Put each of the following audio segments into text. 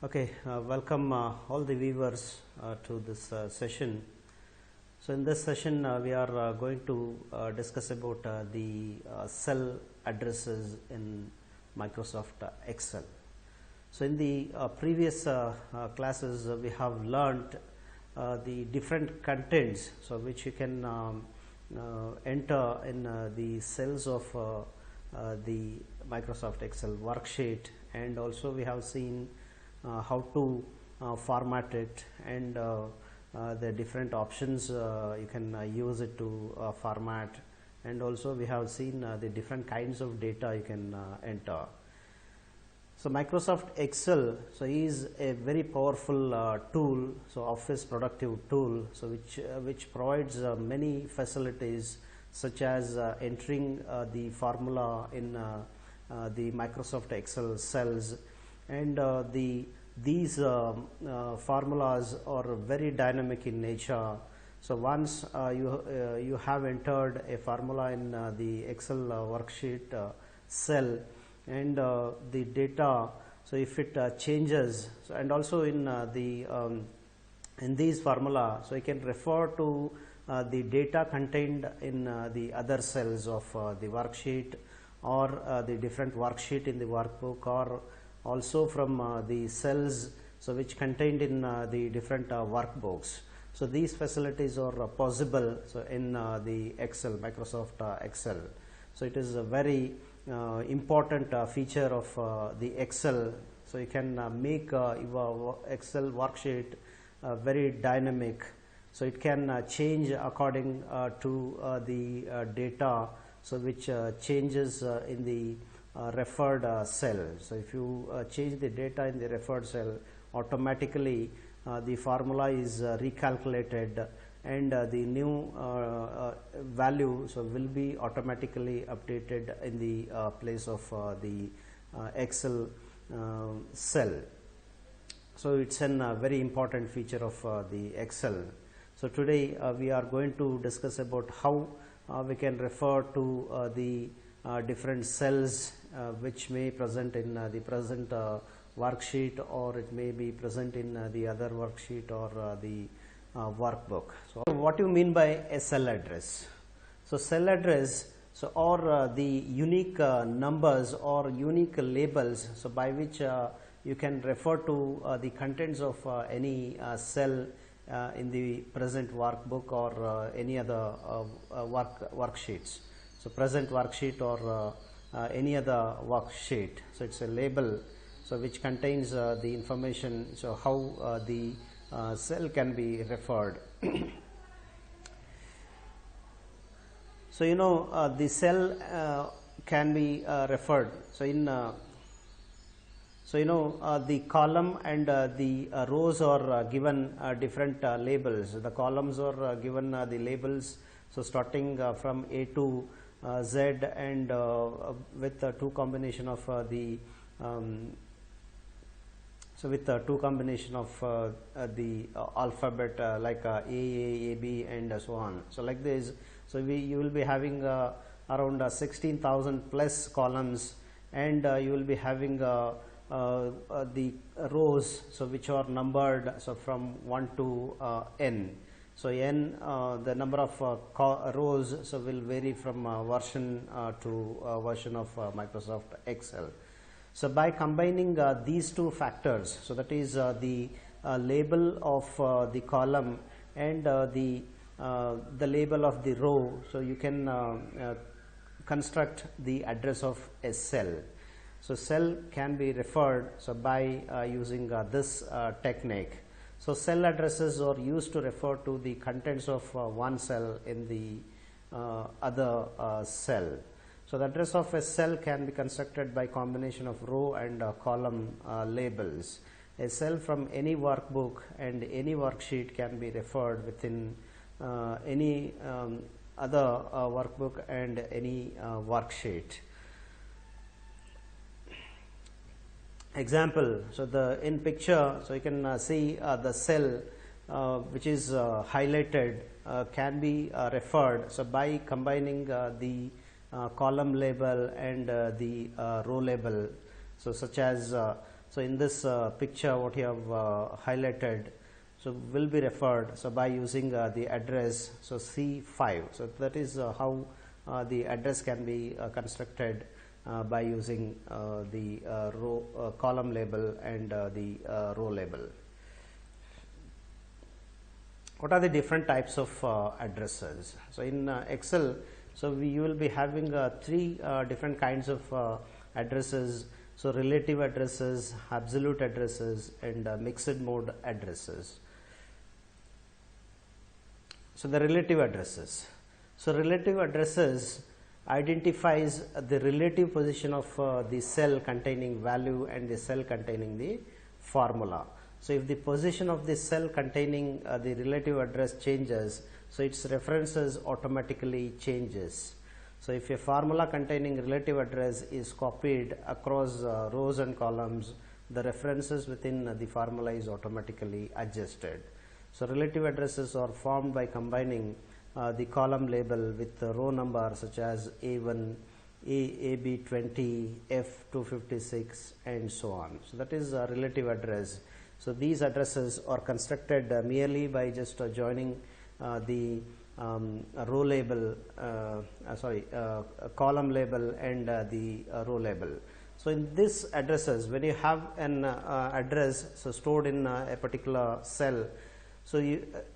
Okay, welcome all the viewers to this session. So in this session we are going to discuss about the cell addresses in Microsoft Excel. So in the previous classes we have learnt the different contents which you can enter in the cells of the Microsoft Excel worksheet, and also we have seen how to format it and the different options you can use it to format, and also we have seen the different kinds of data you can enter. So Microsoft Excel is a very powerful tool, office productive tool, which provides many facilities such as entering the formula in the Microsoft Excel cells, and these formulas are very dynamic in nature. So once you have entered a formula in the Excel worksheet cell, and the data, so if it changes, and also in in these formula, so you can refer to the data contained in the other cells of the worksheet, or the different worksheet in the workbook, or also from the cells which contained in the different workbooks. So these facilities are possible in the Microsoft Excel. So it is a very important feature of the Excel. So you can make your Excel worksheet very dynamic. So it can change according to the data which changes in the referred cell. So if you change the data in the referred cell, automatically the formula is recalculated, and the new value will be automatically updated in the place of the Excel cell. So it's a very important feature of the Excel. So today we are going to discuss about how we can refer to the different cells which may present in the present worksheet, or it may be present in the other worksheet or the workbook. So what do you mean by a cell address? So cell address are the unique numbers or unique labels by which you can refer to the contents of any cell in the present workbook or any other worksheets. So present worksheet or any other worksheet. So it's a label which contains the information, how the cell can be referred. So the cell can be referred. So in the column and the rows are given different labels. The columns are given the labels, starting from A to Z, and with two combination of the two combination of the alphabet like A, B, and so on. So like this, you will be having around 16,000 plus columns, and you will be having the rows which are numbered from 1 to n. So n, the number of rows will vary from version to version of Microsoft Excel. So by combining these two factors, that is the label of the column and the label of the row, you can construct the address of a cell. So cell can be referred by using this technique. So cell addresses are used to refer to the contents of one cell in the other cell. So the address of a cell can be constructed by combination of row and column labels. A cell from any workbook and any worksheet can be referred within any other workbook and any worksheet. Example, in picture, you can see the cell which is highlighted can be referred by combining the column label and the row label. So such as so in this picture what you have highlighted, so will be referred so by using the address so C5. So that is how the address can be constructed by using the row column label and the row label. What are the different types of addresses? So in Excel, so you will be having three different kinds of addresses. So relative addresses, absolute addresses, and mixed mode addresses. So the relative addresses. So relative addresses identifies the relative position of the cell containing value and the cell containing the formula. So if the position of the cell containing the relative address changes, so its references automatically changes. So if a formula containing relative address is copied across rows and columns, the references within the formula is automatically adjusted. So relative addresses are formed by combining the column label with the row number such as A1, AB20, F256 and so on. So that is a relative address. So these addresses are constructed merely by just joining the row label, column label and the row label. So in this addresses, when you have an address so stored in a particular cell, so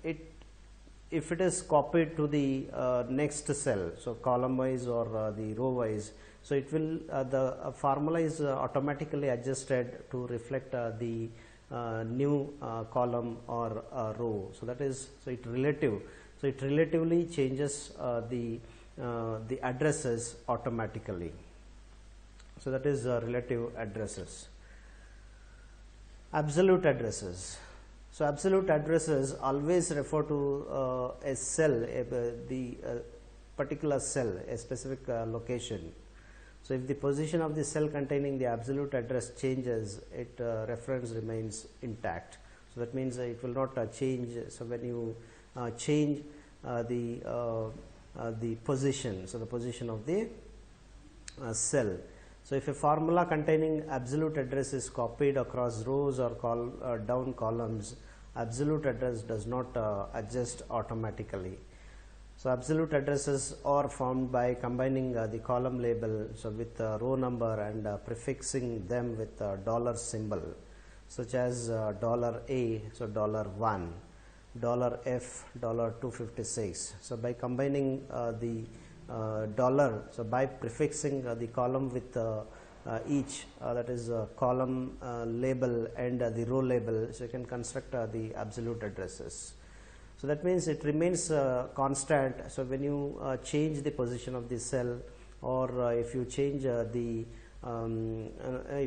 if it is copied to the next cell, so column wise or the row wise, so it will the formula is automatically adjusted to reflect the new column or row. So that is, so it relative. So it relatively changes the addresses automatically. So that is relative addresses. Absolute addresses. So absolute addresses always refer to a cell, the particular cell, a specific location. So if the position of the cell containing the absolute address changes, its reference remains intact. So that means it will not change. So when you change the position, so the position of the cell. So if a formula containing absolute address is copied across rows or down columns, absolute address does not adjust automatically. So absolute addresses are formed by combining the column label so with row number and prefixing them with dollar symbol, such as $A, so $1, $F, $256. So by combining the dollar, so by prefixing the column with each, that is column label and the row label, so you can construct the absolute addresses. So that means it remains constant. So when you change the position of the cell, or if you change if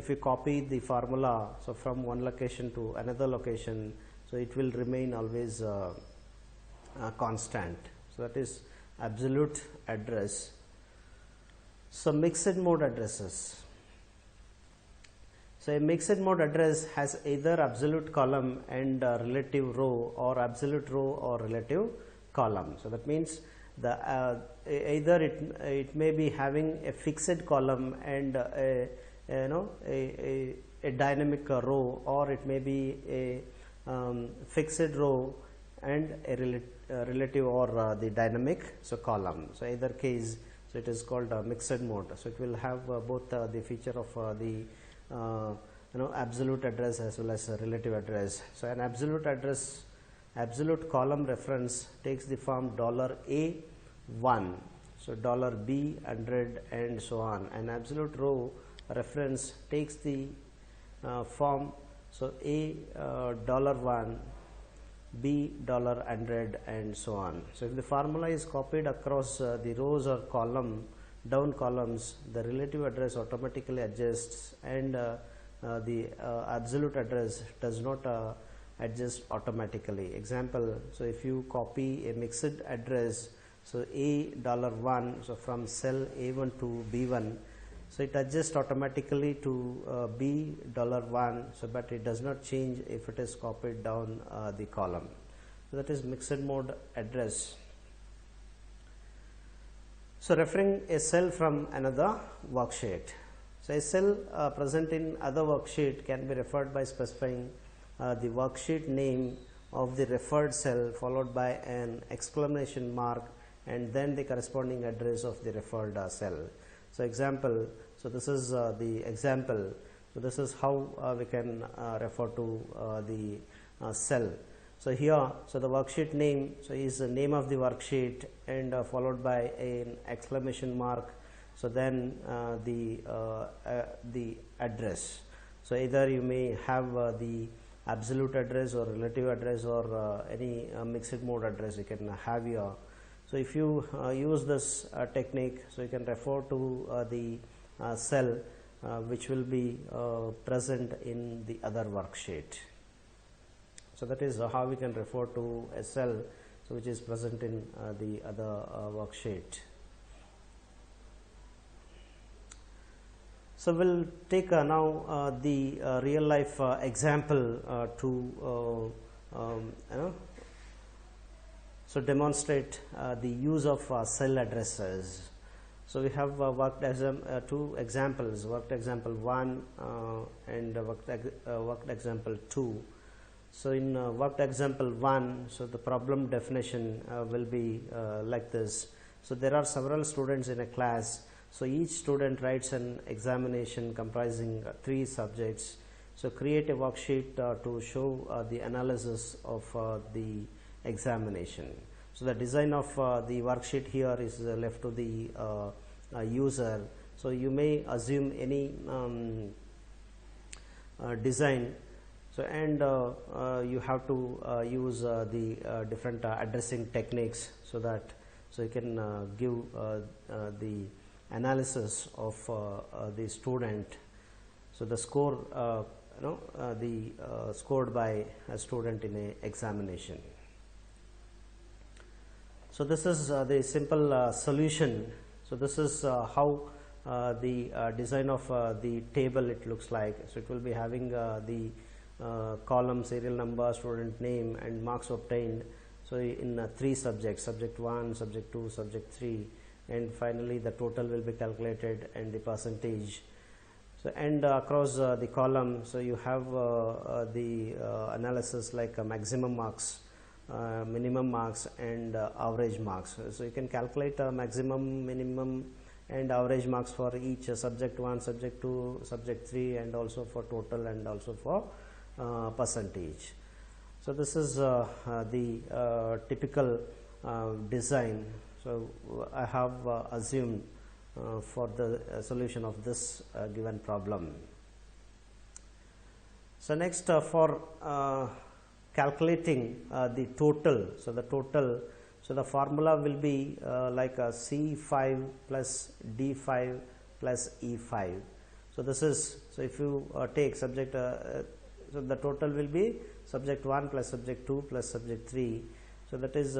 you copy the formula so from one location to another location, so it will remain always constant. So that is absolute address. So mixed mode addresses. So a mixed mode address has either absolute column and relative row, or absolute row or relative column. So that means the either it may be having a fixed column and a dynamic row, or it may be a fixed row and a relative or the dynamic so column. So either case, so it is called mixed mode. So it will have both the feature of the absolute address as well as a relative address. So an absolute address, absolute column reference takes the form $A1, so $B 100 and so on. An absolute row reference takes the form so A $1, B $100 and so on. So if the formula is copied across the rows or down columns, the relative address automatically adjusts, and the absolute address does not adjust automatically. Example, so if you copy a mixed address, so A$1, so from cell A1 to B1, so it adjusts automatically to B$1, so but it does not change if it is copied down the column. So that is mixed mode address. So referring a cell from another worksheet. So a cell present in other worksheet can be referred by specifying the worksheet name of the referred cell followed by an exclamation mark and then the corresponding address of the referred cell. So example, so this is the example. So this is how we can refer to the cell. So here, so the worksheet name, so is the name of the worksheet and followed by an exclamation mark. So then the address. So either you may have the absolute address or relative address or any mixed mode address you can have here. So if you use this technique, so you can refer to the cell which will be present in the other worksheet. So that is how we can refer to a cell so which is present in the other worksheet. So we'll take now the real life example to so demonstrate the use of cell addresses. So we have worked as two examples, worked example 1 and worked example 2. So in worked example 1, so the problem definition will be like this. So there are several students in a class. So each student writes an examination comprising 3 subjects. So create a worksheet to show the analysis of the examination. So the design of the worksheet here is left to the user. So you may assume any design. So and you have to use the different addressing techniques so that so you can give the analysis of the student. So the score scored by a student in a examination. So this is the simple solution. So this is how the design of the table it looks like. So it will be having the column, serial number, student name and marks obtained. So in 3 subjects, subject 1, subject 2, subject 3, and finally the total will be calculated and the percentage. So and across the column, so you have the analysis like maximum marks, minimum marks and average marks. So you can calculate maximum, minimum and average marks for each subject 1, subject 2, subject 3 and also for total and also for percentage. So this is the typical design. So I have assumed for the solution of this given problem. So next for calculating the total. So the total, so the formula will be like a C5 plus D5 plus E5. So this is, so if you take subject, so the total will be subject 1 plus subject 2 plus subject 3. So that is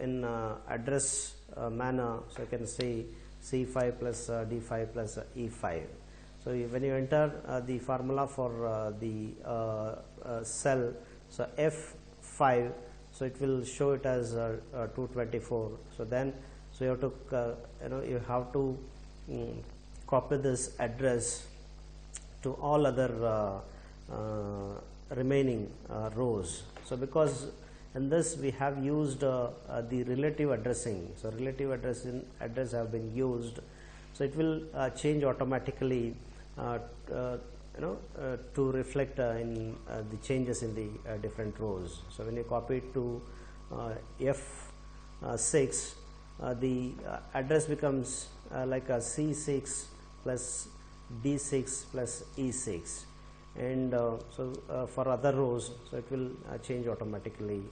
in address manner. So I can say C5 plus D5 plus E5. So when you enter the formula for the cell, so F5, so it will show it as 224. So then, so you have to you have to copy this address to all other remaining rows. So because in this we have used the relative addressing. So relative address have been used. So it will change automatically to reflect in the changes in the different rows. So when you copy it to F6, the address becomes like a C6 plus D6 plus E6. And so for other rows, so it will change automatically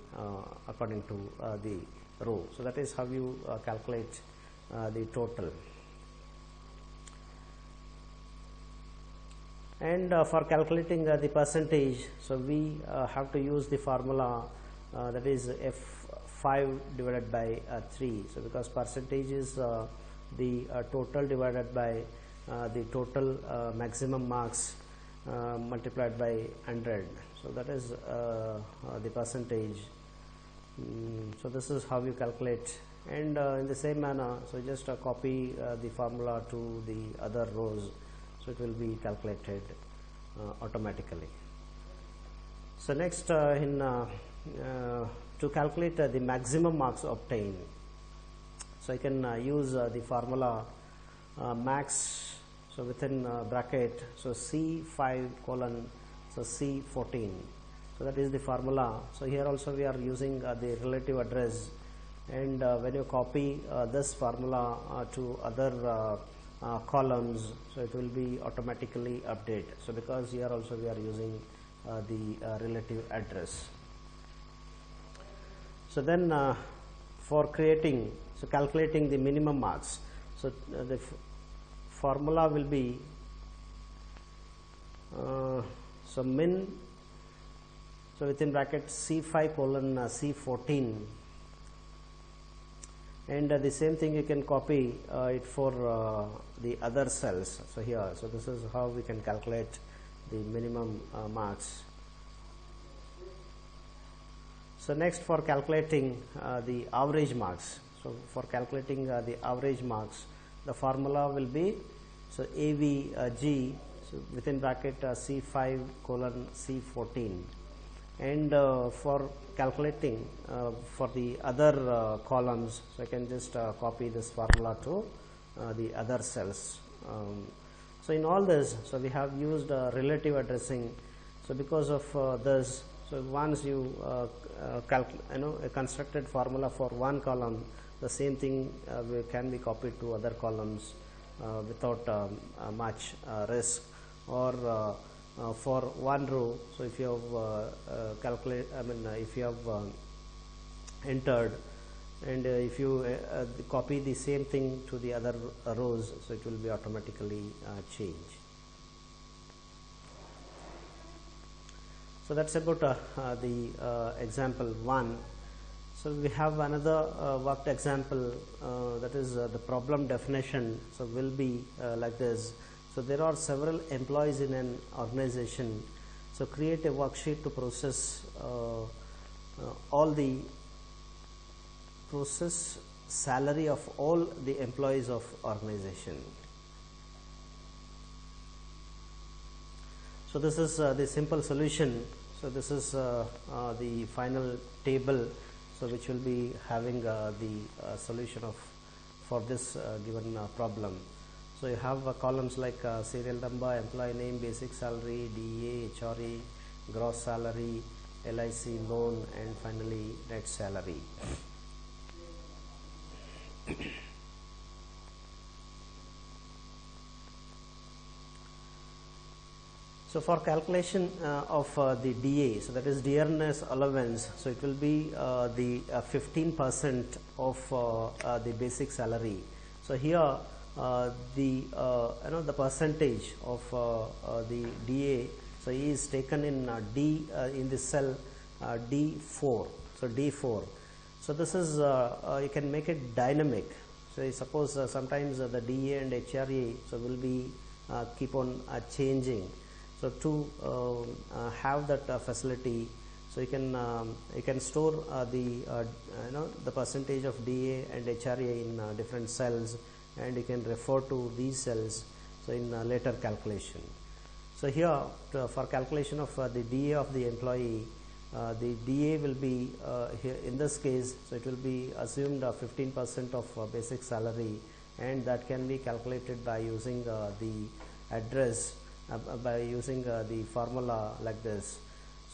according to the row. So that is how you calculate the total. And for calculating the percentage, so we have to use the formula that is F5 divided by 3. So because percentage is the total divided by the total maximum marks multiplied by 100. So that is the percentage. So this is how you calculate, and in the same manner, so just copy the formula to the other rows. so it will be calculated automatically. So next to calculate the maximum marks obtained, so I can use the formula max, so within bracket, so C5 colon, so C14, so that is the formula. So here also we are using the relative address, and when you copy this formula to other columns, so it will be automatically updated. So because here also we are using the relative address. So then for creating, so calculating the minimum marks, so the formula will be so min, so within bracket C5 colon C14, and the same thing you can copy it for the other cells. So here, so this is how we can calculate the minimum marks. So next, for calculating the average marks, so for calculating the average marks, the formula will be so AVG, so within bracket C5 colon C14, and for calculating for the other columns, so I can just copy this formula to the other cells. So in all this, so we have used relative addressing. So because of this, so once you a constructed formula for one column, the same thing can be copied to other columns without much risk. Or for one row, so if you have if you have entered, and if you copy the same thing to the other rows, so it will be automatically changed. So that's about the example 1. So we have another worked example, that is the problem definition. So will be like this. So there are several employees in an organization. So create a worksheet to process all the salary of all the employees of organization. So this is the simple solution. So this is the final table, so which will be having the solution of for this given problem. So you have columns like serial number, employee name, basic salary, DA, HRA, gross salary, LIC, loan, and finally net salary. So for calculation of the DA, so that is dearness allowance, so it will be the 15% of the basic salary. So here the percentage of the DA, so is taken in D in the cell D4. So D4. So this is you can make it dynamic. So suppose sometimes the DA and HRA so will be keep on changing. So to have that facility, so you can store the percentage of DA and HRA in different cells, and you can refer to these cells so in later calculation. So here for calculation of the DA of the employee, the DA will be here in this case, so it will be assumed 15% of basic salary, and that can be calculated by using the address by using the formula like this.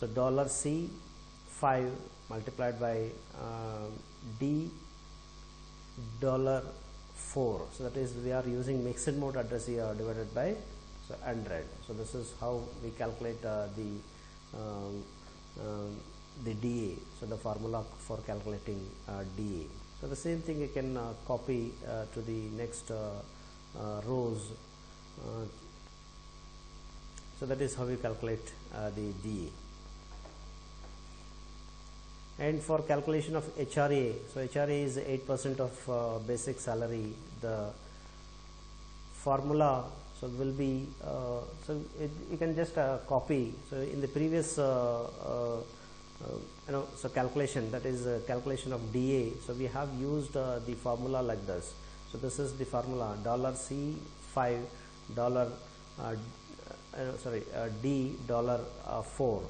So $C5 multiplied by $4. So that is we are using mixed mode address here divided by 100. So this is how we calculate the DA. So the formula for calculating DA. So the same thing you can copy to the next rows. So that is how we calculate the DA. And for calculation of HRA, so HRA is 8% of basic salary. The formula so will be you can just copy. So in the previous so calculation, that is calculation of DA. So we have used the formula like this. So this is the formula $C5 D dollar 4.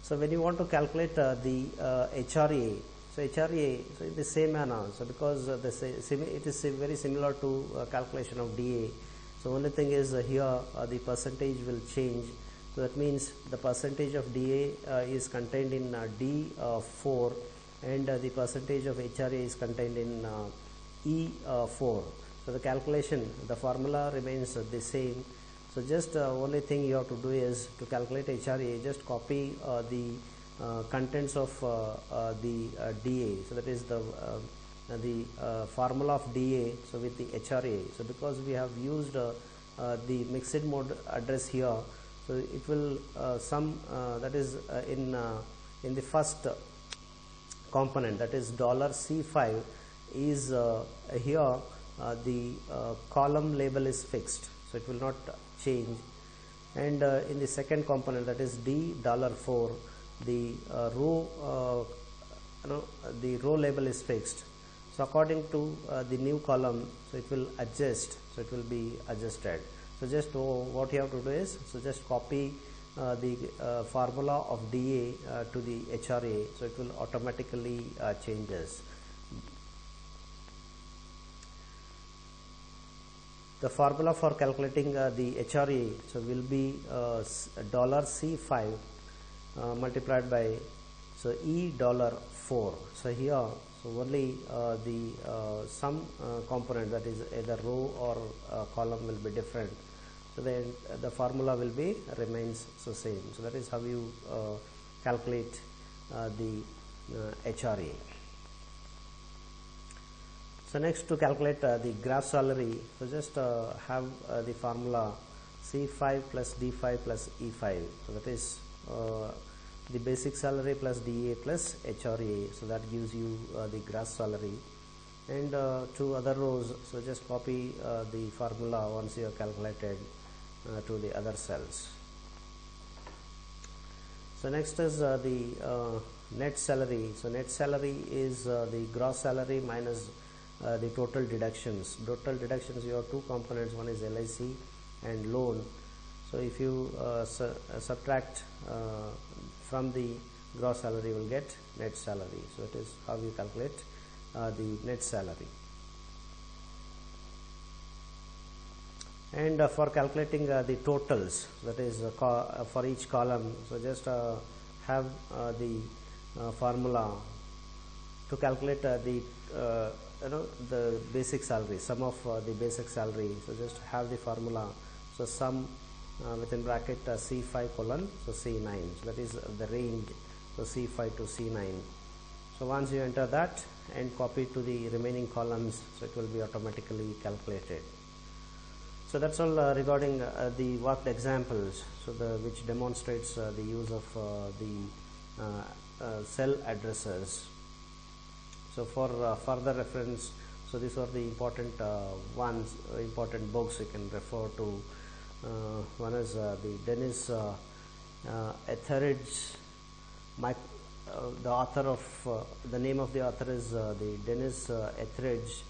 So when you want to calculate the HRA, so HRA, so in the same manner, so because it is very similar to calculation of DA. So only thing is here the percentage will change. So that means the percentage of DA is contained in D4, and the percentage of HRA is contained in E4. So the calculation, the formula remains the same. So just only thing you have to do is to calculate HRA, just copy the contents of the DA. So that is the formula of DA, so with the HRA. So because we have used the mixed mode address here, so it will that is in the first component, that is $C5 is here the column label is fixed, so it will not change. And in the second component, that is $4, the the row label is fixed. So according to the new column, so it will adjust, so it will be adjusted. So just what you have to do is, so just copy the formula of DA to the HRA, so it will automatically changes. The formula for calculating the HRA, so will be $C5 multiplied by E4. So here, so only the some component, that is either row or column, will be different. So then the formula will be remains the same. So that is how you calculate the HRA. So next, to calculate the gross salary, so just have the formula C5 plus D5 plus E5. So that is the basic salary plus DA plus HRA. So that gives you the gross salary. And to other rows, so just copy the formula once you have calculated to the other cells. So next is the net salary. So net salary is the gross salary minus the total deductions. Total deductions, you have two components, one is LIC and loan. So if you subtract from the gross salary, you will get net salary. So it is how you calculate the net salary. And for calculating the totals, that is for each column, so just have the formula to calculate the the basic salary, sum of the basic salary. So just have the formula, so sum within bracket C5 colon, so C9, so that is the range, so C5 to C9. So once you enter that and copy to the remaining columns, so it will be automatically calculated. So that's all regarding the worked examples, so which demonstrates the use of the cell addresses. So for further reference, so these are the important important books you can refer to. One is the Dennis Etheridge. The author of the name of the author is the Dennis Etheridge.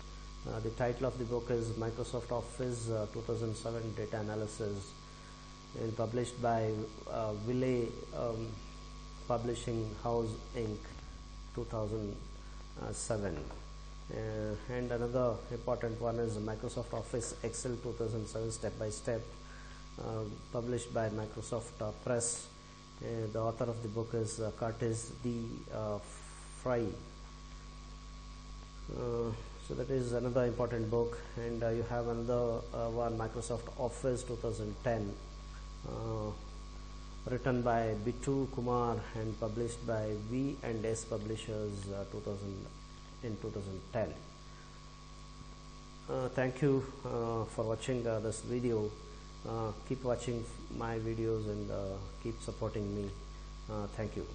The title of the book is Microsoft Office 2007 Data Analysis, and published by Wiley Publishing House Inc. 2007. And another important one is Microsoft Office Excel 2007 Step by Step, published by Microsoft Press. The author of the book is Curtis D. Fry. So that is another important book. And you have another one, Microsoft Office 2010, written by Bitu Kumar and published by V&S Publishers in 2010. Thank you for watching this video. Keep watching my videos and keep supporting me. Thank you.